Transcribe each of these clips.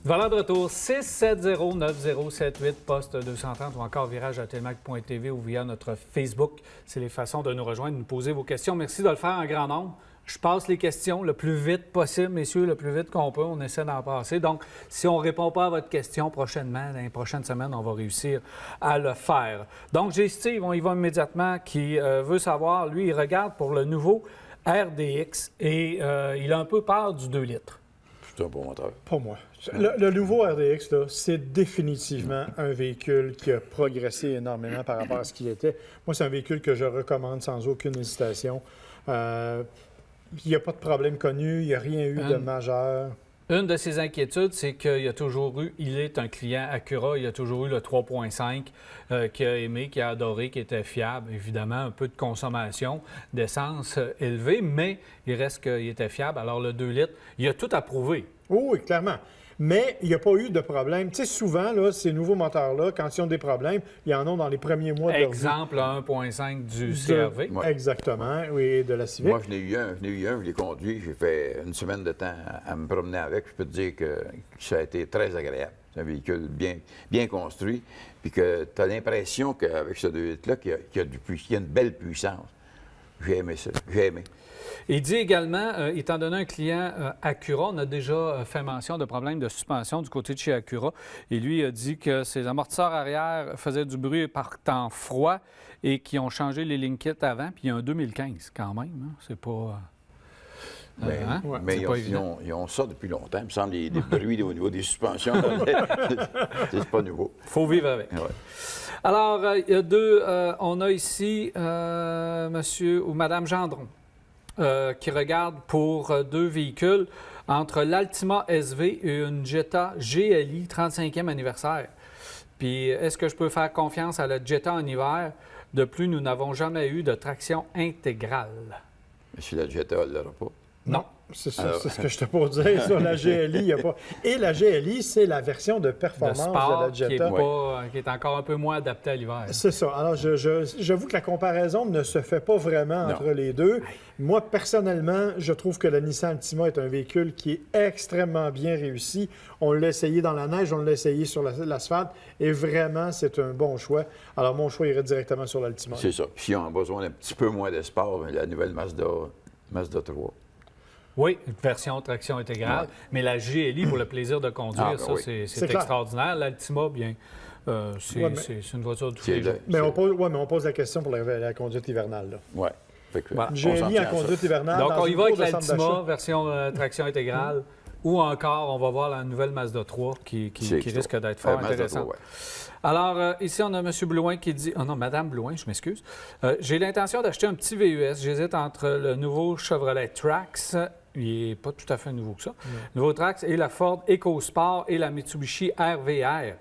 Valeur de retour, 670-9078, poste 230 ou encore virage à telemac.tv ou via notre Facebook. C'est les façons de nous rejoindre, de nous poser vos questions. Merci de le faire en grand nombre. Je passe les questions le plus vite possible, messieurs, le plus vite qu'on peut. On essaie d'en passer. Donc, si on ne répond pas à votre question prochainement, dans les prochaines semaines, on va réussir à le faire. Donc, j'ai Steve, on y va immédiatement, qui veut savoir, lui, il regarde pour le nouveau RDX et il a un peu peur du 2 litres. C'est un bon moteur. Pas moi. Le nouveau RDX, là, c'est définitivement un véhicule qui a progressé énormément par rapport à ce qu'il était. Moi, c'est un véhicule que je recommande sans aucune hésitation. Il n'y a pas de problème connu, il n'y a rien eu de majeur. Une de ses inquiétudes, c'est qu'il a toujours eu, il est un client Acura, il a toujours eu le 3.5 qu'il a aimé, qu'il a adoré, qui était fiable. Évidemment, un peu de consommation d'essence élevée, mais il reste qu'il était fiable. Alors, le 2 litres, il a tout approuvé. Oui, clairement. Mais il n'y a pas eu de problème. Tu sais, souvent, là, ces nouveaux moteurs-là, quand ils ont des problèmes, ils en ont dans les premiers mois de leur vie. Exemple, 1.5 du CRV. Ouais. Exactement, oui, de la Civic. Moi, je n'ai eu un, je l'ai conduit. J'ai fait une semaine de temps à me promener avec. Je peux te dire que ça a été très agréable. C'est un véhicule bien construit. Puis que tu as l'impression qu'avec ce 2 litres-là, qu'il y a une belle puissance. J'ai aimé ça. J'ai aimé. Il dit également, étant donné un client Acura, on a déjà fait mention de problèmes de suspension du côté de chez Acura. Et lui a dit que ses amortisseurs arrière faisaient du bruit par temps froid et qu'ils ont changé les lignes kits avant. Puis il y a un 2015 quand même. Hein? C'est pas... Mais ils ont ça depuis longtemps. Il me semble des bruits au niveau des suspensions. C'est pas nouveau. Il faut vivre avec. Ouais. Alors, il y a deux... on a ici monsieur ou madame Gendron qui regarde pour deux véhicules entre l'Altima SV et une Jetta GLI 35e anniversaire. Puis, est-ce que je peux faire confiance à la Jetta en hiver? De plus, nous n'avons jamais eu de traction intégrale. Mais si la Jetta, elle ne l'aura pas. Non. C'est ça, c'est ce que je te peux dire sur la GLI. Il y a pas... Et la GLI, c'est la version de performance de sport, de la Jetta. qui est encore un peu moins adaptée à l'hiver. C'est ça. Alors, j'avoue que la comparaison ne se fait pas vraiment entre les deux. Moi, personnellement, je trouve que la Nissan Altima est un véhicule qui est extrêmement bien réussi. On l'a essayé dans la neige, on l'a essayé sur l'asphalte, et vraiment, c'est un bon choix. Alors, mon choix irait directement sur l'Altima. C'est ça. Puis, si on a besoin d'un petit peu moins de sport, la nouvelle Mazda 3. Oui, une version traction intégrale, mais la GLI, pour le plaisir de conduire, c'est extraordinaire. L'Altima, bien, c'est une voiture de tous les jours. Mais on pose la question pour la conduite hivernale. Oui. GLI en conduite hivernale. Donc, on y va avec l'Altima, version traction intégrale, ou encore, on va voir la nouvelle Mazda 3 qui risque d'être fort intéressante. 3, ouais. Alors, ici, on a M. Blouin qui dit... Oh non, Mme Blouin, je m'excuse. J'ai l'intention d'acheter un petit VUS. J'hésite entre le nouveau Chevrolet Trax, il n'est pas tout à fait nouveau que ça, le nouveau Trax, et la Ford EcoSport et la Mitsubishi RVR.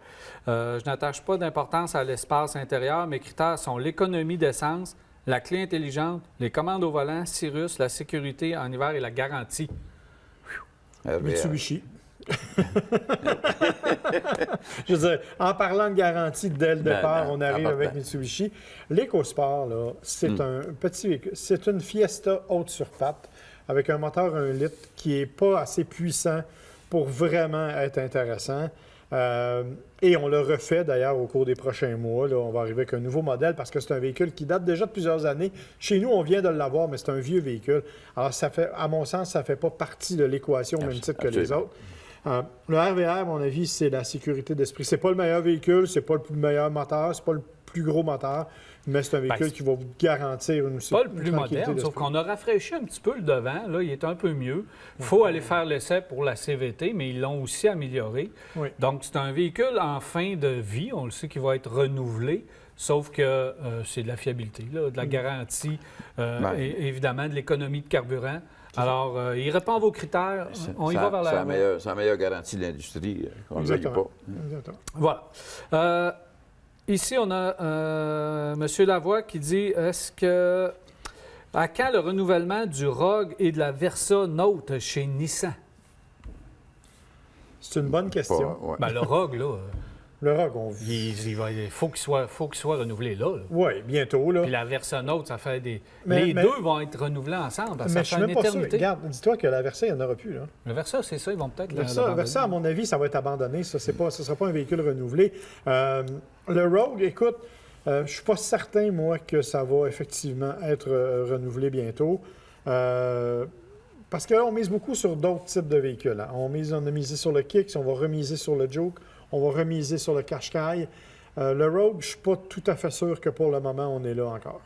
Je n'attache pas d'importance à l'espace intérieur. Mes critères sont l'économie d'essence, la clé intelligente, les commandes au volant, Cirrus, la sécurité en hiver et la garantie. Mitsubishi. Je veux dire, en parlant de garantie dès le départ, on arrive avec Mitsubishi. L'EcoSport, là, c'est un petit véhicule. C'est une Fiesta haute sur pattes avec un moteur 1 litre qui n'est pas assez puissant pour vraiment être intéressant. Et on le refait d'ailleurs au cours des prochains mois. Là, on va arriver avec un nouveau modèle parce que c'est un véhicule qui date déjà de plusieurs années. Chez nous, on vient de l'avoir, mais c'est un vieux véhicule. Alors, ça fait, à mon sens, ça ne fait pas partie de l'équation au même titre que les autres. Le RVR, à mon avis, c'est la sécurité d'esprit. C'est pas le meilleur véhicule, c'est pas le meilleur moteur, c'est pas le plus gros moteur, mais c'est un véhicule qui va vous garantir une pas le plus moderne, sauf qu'on a rafraîchi un petit peu le devant. Là, il est un peu mieux. Il faut aller faire l'essai pour la CVT, mais ils l'ont aussi amélioré. Oui. Donc, c'est un véhicule en fin de vie. On le sait qu'il va être renouvelé. Sauf que c'est de la fiabilité, là, de la garantie, et évidemment de l'économie de carburant. Alors, il répond à vos critères. On y va vers la... C'est la meilleure garantie de l'industrie. On ne le veut pas. Exactement. Voilà. Ici, on a M. Lavoie qui dit, est-ce que... À quand le renouvellement du Rogue et de la Versa Note chez Nissan? C'est une bonne question. Le Rogue, là... Le Rogue, il faut qu'il soit renouvelé là. Oui, bientôt. Là. Puis la Versa Note, ça fait des... Mais- les deux vont être renouvelés ensemble. Parce que Mais ça je fait suis une même pas sûr. éternité. Regarde, dis-toi que la Versa, il n'y en aura plus. Là. Le Versa, c'est ça, ils vont peut-être Versa, à mon avis, ça va être abandonné. Ça ne sera pas un véhicule renouvelé. Le Rogue, écoute, je ne suis pas certain, moi, que ça va effectivement être renouvelé bientôt. Parce que là, on mise beaucoup sur d'autres types de véhicules. Hein. On a misé sur le Kicks, on va remiser sur le Juke, on va remiser sur le Qashqai. Le Rogue, je ne suis pas tout à fait sûr que pour le moment, on est là encore.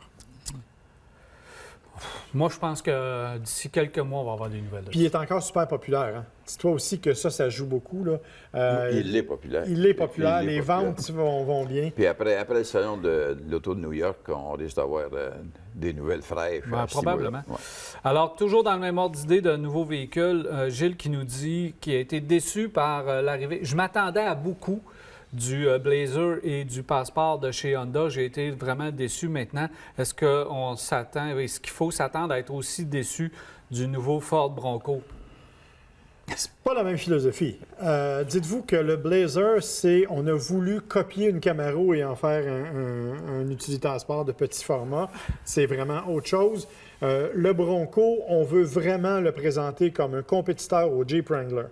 Moi, je pense que d'ici quelques mois, on va avoir des nouvelles. Puis il est encore super populaire. Hein. Dis-toi aussi que ça joue beaucoup. Là. Il est populaire. Il est populaire. Il est Les populaire. ventes vont bien. Puis après le salon de l'auto de New York, on risque d'avoir des nouvelles fraîches. Ben, à ce probablement. niveau-là. Ouais. Alors, toujours dans le même ordre d'idée d'un nouveau véhicule, Gilles qui nous dit qu'il a été déçu par l'arrivée. Je m'attendais à beaucoup du Blazer et du Passport de chez Honda. J'ai été vraiment déçu maintenant. Est-ce qu'il faut s'attendre à être aussi déçu du nouveau Ford Bronco? C'est pas la même philosophie. Dites-vous que le Blazer, on a voulu copier une Camaro et en faire un utilitaire sport de petit format. C'est vraiment autre chose. Le Bronco, on veut vraiment le présenter comme un compétiteur au Jeep Wrangler.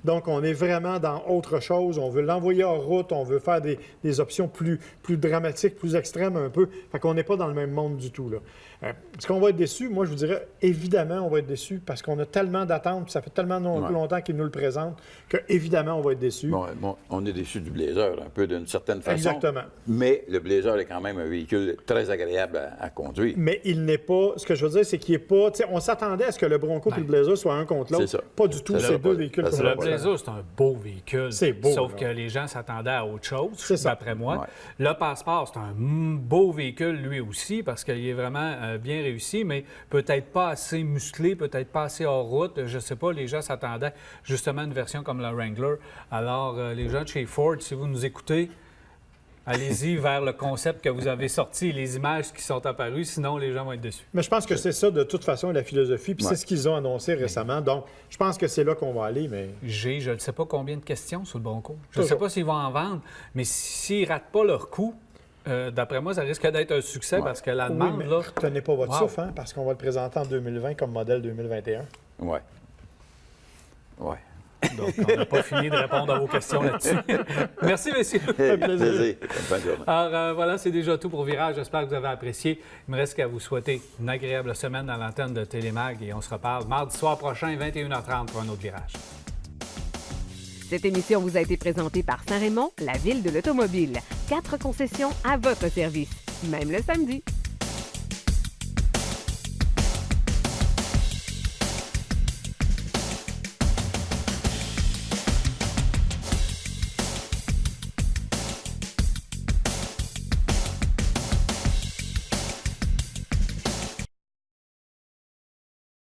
Donc, on est vraiment dans autre chose. On veut l'envoyer en route. On veut faire des options plus dramatiques, plus extrêmes un peu. Fait qu'on n'est pas dans le même monde du tout, là. Est-ce qu'on va être déçu? Moi, je vous dirais, évidemment, on va être déçu parce qu'on a tellement d'attentes, puis ça fait tellement longtemps qu'ils nous le présentent, qu'évidemment, on va être déçu. Bon, on est déçu du Blazer, un peu d'une certaine façon. Exactement. Mais le Blazer est quand même un véhicule très agréable à conduire. Mais il n'est pas... Ce que je veux dire, c'est qu'il n'est pas... On s'attendait à ce que le Bronco et le Blazer soient un contre l'autre. C'est ça. Pas du tout. Ça C'est sera deux pas- véhicules ça qu'on sera Le va pas faire. Blazer, c'est un beau véhicule. C'est beau, Sauf là. que les gens s'attendaient à autre chose, C'est ça. d'après moi. Ouais. Le Passport, c'est un beau véhicule, lui aussi, parce qu'il est vraiment bien réussi, mais peut-être pas assez musclé, peut-être pas assez hors route. Je ne sais pas, les gens s'attendaient justement à une version comme la Wrangler. Alors, les gens de chez Ford, si vous nous écoutez, allez-y vers le concept que vous avez sorti et les images qui sont apparues, sinon les gens vont être déçus. Mais je pense que c'est ça, de toute façon, la philosophie. Puis c'est ce qu'ils ont annoncé récemment. Donc, je pense que c'est là qu'on va aller, mais... Je ne sais pas combien de questions sur le Bronco. Je ne sais Toujours. pas s'ils vont en vendre, mais s'ils ne ratent pas leur coup, d'après moi, ça risque d'être un succès parce que la Oui, demande, mais là... retenez pas votre Wow. souffle, hein, parce qu'on va le présenter en 2020 comme modèle 2021. Oui. Oui. Donc, on n'a pas fini de répondre à vos questions là-dessus. Merci, messieurs. Plaisir. Bonne fin de journée. Alors, voilà, c'est déjà tout pour Virage. J'espère que vous avez apprécié. Il me reste qu'à vous souhaiter une agréable semaine dans l'antenne de Télémag et on se reparle mardi soir prochain, 21h30 pour un autre Virage. Cette émission vous a été présentée par Saint-Raymond, la ville de l'automobile. 4 concessions à votre service, même le samedi.